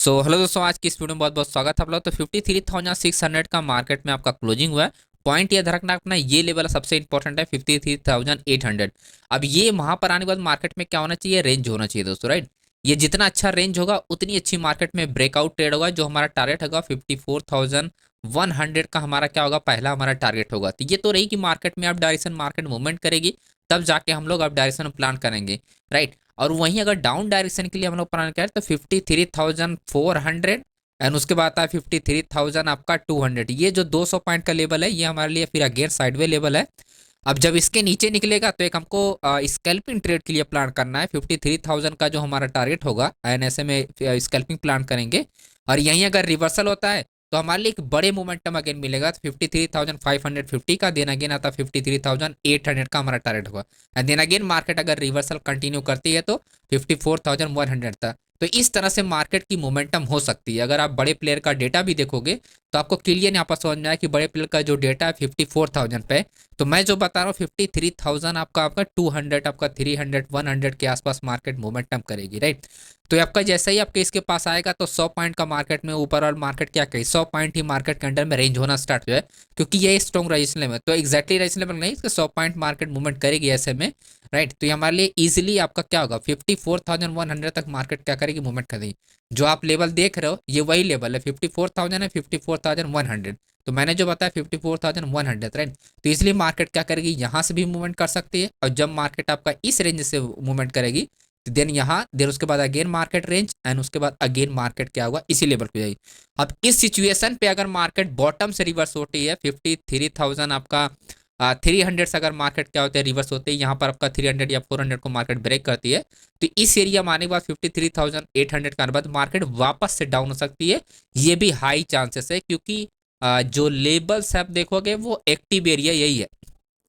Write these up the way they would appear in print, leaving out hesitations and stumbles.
Hello दोस्तों, आज की इस वीडियो में बहुत बहुत स्वागत है आप लोग। तो 53,600 का मार्केट में आपका क्लोजिंग हुआ है। पॉइंट ये ध्यान रखना अपना, ये लेवल सबसे इंपॉर्टेंट है 53,800। अब ये वहां पर आने के बाद मार्केट में क्या होना चाहिए, रेंज होना चाहिए दोस्तों, राइट। ये जितना अच्छा रेंज होगा उतनी अच्छी मार्केट में ब्रेकआउट ट्रेड होगा। जो हमारा टारगेट होगा 54,100 का हमारा क्या होगा, पहला हमारा टारगेट होगा। तो ये तो रही कि मार्केट में अब डायरेक्शन मार्केट मूवमेंट करेगी, तब जाके हम लोग अब डायरेक्शन प्लान करेंगे, राइट। और वहीं अगर डाउन डायरेक्शन के लिए हम लोग प्लान करें तो 53,400 एंड उसके बाद आता है 53,000 आपका 200। ये जो 200 पॉइंट का लेवल है ये हमारे लिए फिर अगेन साइडवे लेवल है। अब जब इसके नीचे निकलेगा तो एक हमको स्कैल्पिंग ट्रेड के लिए प्लान करना है। 53,000 का जो हमारा टारगेट होगा एंड ऐसे में स्कैल्पिंग प्लान करेंगे। और यहीं अगर रिवर्सल होता है तो हमारे लिए एक बड़े मोमेंटम अगेन मिलेगा। तो 53,550 का देन अगेन आता है 53,800 का हमारा टारगेट होगा। एंड देन अगेन मार्केट अगर रिवर्सल कंटिन्यू करती है तो 54,100 तक। तो इस तरह से मार्केट की मोमेंटम हो सकती है। अगर आप बड़े प्लेयर का डेटा भी देखोगे तो आपको क्लियर यहाँ पर समझ में आया कि बड़े प्लेयर का जो डेटा है 54,000 पे। तो मैं जो बता रहा हूँ 53,000 आपका आपका 200 आपका 300 100 के आसपास मार्केट मोमेंटम करेगी, राइट। तो आपका जैसे ही आपके इसके पास आएगा तो 100 पॉइंट का मार्केट में ऊपर और मार्केट क्या कहे 100 पॉइंट ही मार्केट के अंडर में रेंज होना स्टार्ट हो जाए, क्योंकि ये स्ट्रॉन्ग रेजिस्टेंस लेवल। तो एक्जैक्टली रेजिस्टेंस लेवल नहीं, इसका 100 पॉइंट मार्केट मूवमेंट करेगी ऐसे में, राइट। तो ये हमारे लिए इजीली आपका क्या होगा 54,100 तक मार्केट क्या करेगी, मूवमेंट करेगी। जो आप लेवल देख रहे हो ये वही लेवल है, 54,000 है, 54,100। तो मैंने जो बताया 54,100, राइट। तो इसलिए मार्केट क्या करेगी, यहाँ से भी मूवमेंट कर सकती है। और जब मार्केट आपका इस रेंज से मूवमेंट करेगी तो देन यहाँ देन उसके बाद अगेन मार्केट रेंज एंड उसके बाद अगेन मार्केट क्या होगा, इसी लेवल पे जाएगी। अब इस सिचुएशन पे अगर मार्केट बॉटम से रिवर्स होती है 53,000 आपका 300 से अगर मार्केट क्या होता है रिवर्स होते हैं, यहाँ पर आपका 300 या 400 को मार्केट ब्रेक करती है। तो इस एरिया में आने के बाद 53,800 का बाद मार्केट वापस से डाउन हो सकती है। ये भी हाई चांसेस है, क्योंकि जो लेबल्स आप देखोगे वो एक्टिव एरिया यही है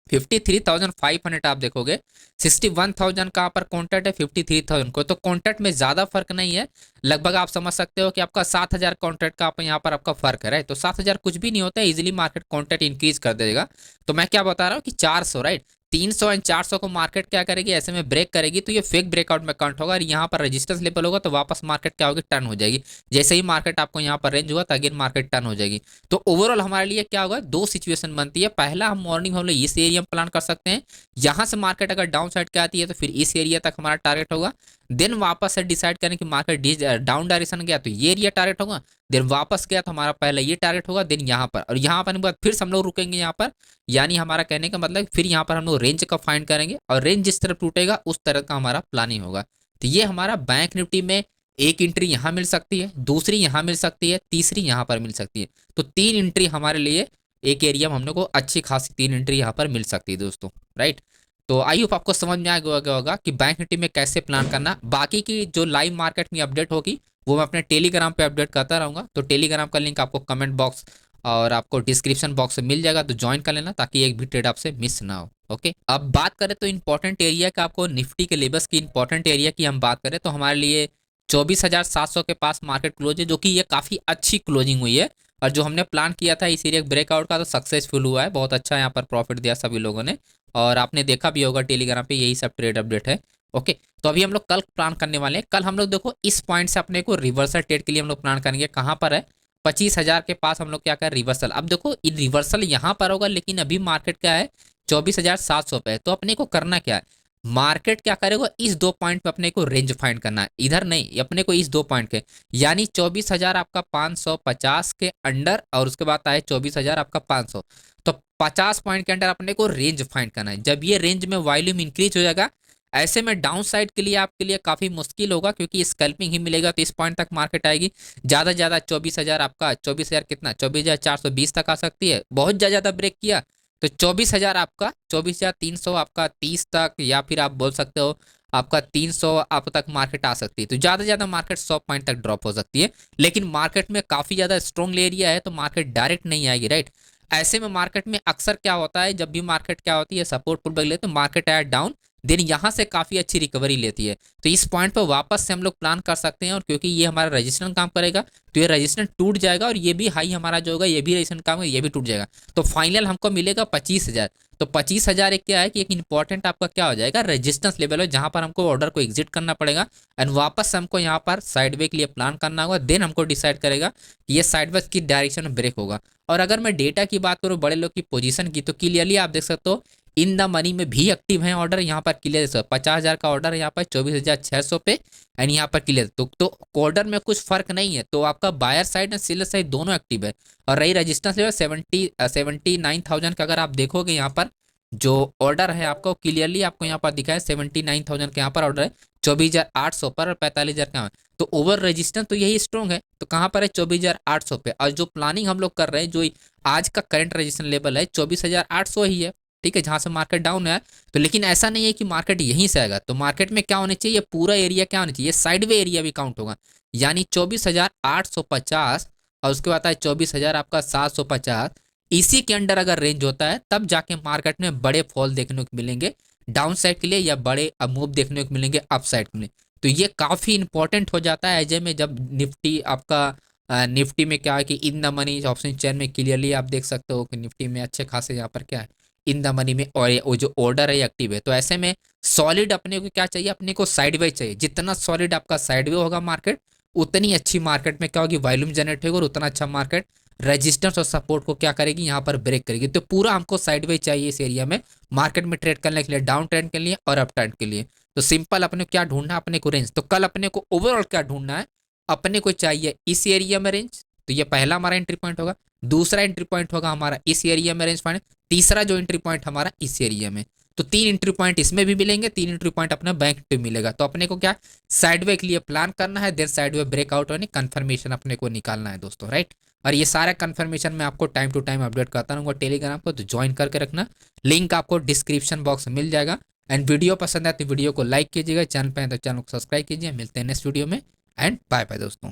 53,500। आप देखोगे 61,000 कहाँ पर कॉन्टैक्ट है 53,000 को, तो कॉन्टैक्ट में ज्यादा फर्क नहीं है। लगभग आप समझ सकते हो कि आपका 7,000 कॉन्टैक्ट का आप यहाँ पर आपका फर्क है, राइट। तो 7,000 कुछ भी नहीं होता है, इजीली मार्केट कॉन्टैक्ट इंक्रीज कर देगा। तो मैं क्या बता रहा हूँ कि 400, राइट। 300 एंड 400 को मार्केट क्या करेगी, ऐसे में ब्रेक करेगी तो ये फेक ब्रेकआउट में काउंट होगा। और यहाँ पर रेजिस्टेंस लेवल होगा तो वापस मार्केट क्या होगी, टर्न हो जाएगी। जैसे ही मार्केट आपको यहाँ पर रेंज हुआ तो अगेन मार्केट टर्न हो जाएगी। तो ओवरऑल हमारे लिए क्या होगा, दो सिचुएशन बनती है। पहला, हम मॉर्निंग हम लोग इस एरिया में प्लान कर सकते हैं। यहाँ से मार्केट अगर डाउन साइड क्या आती है तो फिर इस एरिया तक हमारा टारगेट होगा। देन वापस से डिसाइड करें कि मार्केट डाउन डायरेक्शन गया तो ये एरिया टारगेट होगा। देन वापस गया तो हमारा पहला ये टारगेट होगा। देन यहाँ पर और यहाँ पर बाद फिर से हम लोग रुकेंगे यहाँ पर। यानी हमारा कहने का मतलब फिर यहाँ पर हम लोग रेंज का फाइंड करेंगे और रेंज जिस तरफ टूटेगा उस तरह का हमारा प्लानिंग होगा। तो ये हमारा बैंक निफ्टी में एक एंट्री यहाँ मिल सकती है, दूसरी यहाँ मिल सकती है, तीसरी यहाँ पर मिल सकती है। तो तीन एंट्री हमारे लिए एक एरिया में हम लोग को अच्छी खासी तीन एंट्री यहाँ पर मिल सकती है दोस्तों, राइट। तो आई होप आपको समझ में आ गया होगा कि बैंक निफ्टी में कैसे प्लान करना। बाकी की जो लाइव मार्केट में अपडेट होगी वो मैं अपने टेलीग्राम पे अपडेट करता रहूँगा। तो टेलीग्राम का लिंक आपको कमेंट बॉक्स और आपको डिस्क्रिप्शन बॉक्स में मिल जाएगा, तो ज्वाइन कर लेना ताकि एक भी ट्रेड आपसे मिस ना हो। ओके, अब बात करें तो इंपॉर्टेंट एरिया का, आपको निफ्टी के लेवल्स की इंपॉर्टेंट एरिया की हम बात करें तो हमारे लिए 24,700 के पास मार्केट क्लोज है, जो कि ये काफ़ी अच्छी क्लोजिंग हुई है। और जो हमने प्लान किया था इस एरिया ब्रेकआउट का तो सक्सेसफुल हुआ है, बहुत अच्छा यहाँ पर प्रॉफिट दिया सभी लोगों ने। और आपने देखा भी होगा टेलीग्राम पे यही सब ट्रेड अपडेट है। ओके, तो अभी हम लोग कल प्लान करने वाले हैं। कल हम लोग देखो इस पॉइंट से अपने को रिवर्सल ट्रेड के लिए हम लोग प्लान करेंगे। कहाँ पर है, 25,000 के पास हम लोग क्या करें, रिवर्सल। अब देखो रिवर्सल यहाँ पर होगा, लेकिन अभी मार्केट क्या है 24,700 पे है। तो अपने को करना क्या है, मार्केट क्या करेगा, इस दो पॉइंट पे अपने को रेंज फाइंड करना है, इधर नहीं, अपने को इस दो पॉइंट के यानी 24,000 आपका 550 के अंडर और उसके बाद आए 24,000 आपका 500। तो 50 पॉइंट के अंडर अपने को रेंज फाइंड करना है। जब ये रेंज में वॉल्यूम इंक्रीज हो जाएगा, ऐसे में डाउन साइड के लिए आपके लिए काफी मुश्किल होगा, क्योंकि स्कैल्पिंग ही मिलेगा। तो इस पॉइंट तक मार्केट आएगी ज्यादा ज्यादा 24,000 आपका 24,000 कितना 24,420 तक आ सकती है। बहुत ज्यादा ब्रेक किया तो 24,000 आपका 24,300 आपका 30 तक, या फिर आप बोल सकते हो आपका 300 आप तक मार्केट आ सकती है। तो ज्यादा ज्यादा मार्केट 100 पॉइंट तक ड्रॉप हो सकती है। लेकिन मार्केट में काफी ज्यादा स्ट्रॉन्ग एरिया है तो मार्केट डायरेक्ट नहीं आएगी, राइट। ऐसे में मार्केट में अक्सर क्या होता है, जब भी मार्केट क्या होती है सपोर्ट पुल बैक ले तो मार्केट आया डाउन, देन यहाँ से काफी अच्छी रिकवरी लेती है। तो इस पॉइंट पर वापस से हम लोग प्लान कर सकते हैं। और क्योंकि ये हमारा रजिस्टेंस काम करेगा तो ये रजिस्टेंस टूट जाएगा और ये भी हाई हमारा जो होगा ये भी रजिस्टेंस काम ये भी टूट जाएगा। तो फाइनल हमको मिलेगा 25,000। तो 25,000 एक क्या है कि एक इंपॉर्टेंट आपका क्या हो जाएगा, रेजिस्टेंस लेवल है, जहां पर हमको ऑर्डर को एग्जिट करना पड़ेगा एंड वापस हमको यहाँ पर साइडवे के लिए प्लान करना होगा। देन हमको डिसाइड करेगा कि ये साइडवे की डायरेक्शन में ब्रेक होगा। और अगर मैं डेटा की बात करूँ बड़े लोग की पोजीशन की, तो क्लियरली आप देख सकते हो इन द मनी में भी एक्टिव है ऑर्डर। यहाँ पर क्लियर 50,000 का ऑर्डर है यहाँ पर 24,600 पे एंड यहाँ पर क्लियर। तो ऑर्डर में कुछ फर्क नहीं है, तो आपका buyer side and seller side दोनों एक्टिव है। और रही रजिस्टेंस लेवल 79,000 का, अगर आप देखोगे यहाँ पर जो ऑर्डर है आपको क्लियरली आपको यहाँ पर दिखा है 79,000 का यहाँ पर ऑर्डर है, 24,800 पर और 45,000 का। तो ओवर रेजिस्टेंस तो यही स्ट्रॉन्ग है, तो कहाँ पर है 24,800 पे। और जो प्लानिंग हम लोग कर रहे हैं, जो आज का करंट रेजिस्टेंस लेवल है 24,800 ही है, ठीक है, जहां से मार्केट डाउन है। तो लेकिन ऐसा नहीं है कि मार्केट यहीं से आएगा, तो मार्केट में क्या होना चाहिए, पूरा एरिया क्या होना चाहिए, साइडवे एरिया भी काउंट होगा, यानी 24,850 और उसके बाद है 24,000 आपका 750। इसी के अंडर अगर रेंज होता है तब जाके मार्केट में बड़े फॉल देखने को मिलेंगे डाउन साइड के लिए, या बड़े मूव देखने को मिलेंगे अप साइड के लिए। तो ये काफ़ी इंपॉर्टेंट हो जाता है एजे में, जब निफ्टी आपका निफ्टी में क्या है कि in the money option chain में क्लियरली आप देख सकते हो कि निफ्टी में अच्छे खासे यहाँ पर क्या है इन द मनी में, और वो जो ऑर्डर है एक्टिव है। तो ऐसे में सॉलिड अपने को क्या चाहिए, अपने को साइडवे चाहिए। जितना सॉलिड आपका साइडवे होगा मार्केट, उतनी अच्छी मार्केट में क्या होगी, वॉल्यूम जनरेट होगा और उतना अच्छा मार्केट रेजिस्टेंस और सपोर्ट को क्या करेगी, यहाँ पर ब्रेक करेगी। तो पूरा हमको साइडवे चाहिए इस एरिया में मार्केट में ट्रेड करने के लिए, डाउन ट्रेंड के लिए और अप ट्रेंड के लिए। तो सिंपल अपने को क्या ढूंढना है, अपने को रेंज। तो कल अपने को ओवरऑल क्या ढूंढना है, अपने को चाहिए इस एरिया में रेंज। तो ये पहला हमारा एंट्री पॉइंट होगा। दूसरा एंट्री पॉइंट होगा हमारा इस एरिया में रेंज फाइंड। तीसरा जो एंट्री पॉइंट हमारा इस एरिया में। तो 3 एंट्री पॉइंट इसमें भी मिलेंगे, 3 एंट्री पॉइंट अपना बैंक पे मिलेगा। तो अपने को क्या साइडवे के लिए प्लान करना है, देर साइडवे ब्रेकआउट होने कंफर्मेशन अपने को निकालना है दोस्तों, राइट। और ये सारा कंफर्मेशन मैं आपको टाइम टू टाइम अपडेट करता रहूँगा टेलीग्राम को, तो ज्वाइन करके रखना। लिंक आपको डिस्क्रिप्शन बॉक्स में मिल जाएगा। एंड वीडियो पसंद आए तो वीडियो को लाइक कीजिएगा, चैनल पे तो चैनल को सब्सक्राइब कीजिए। मिलते हैं नेक्स्ट वीडियो में एंड बाय बाय दोस्तों।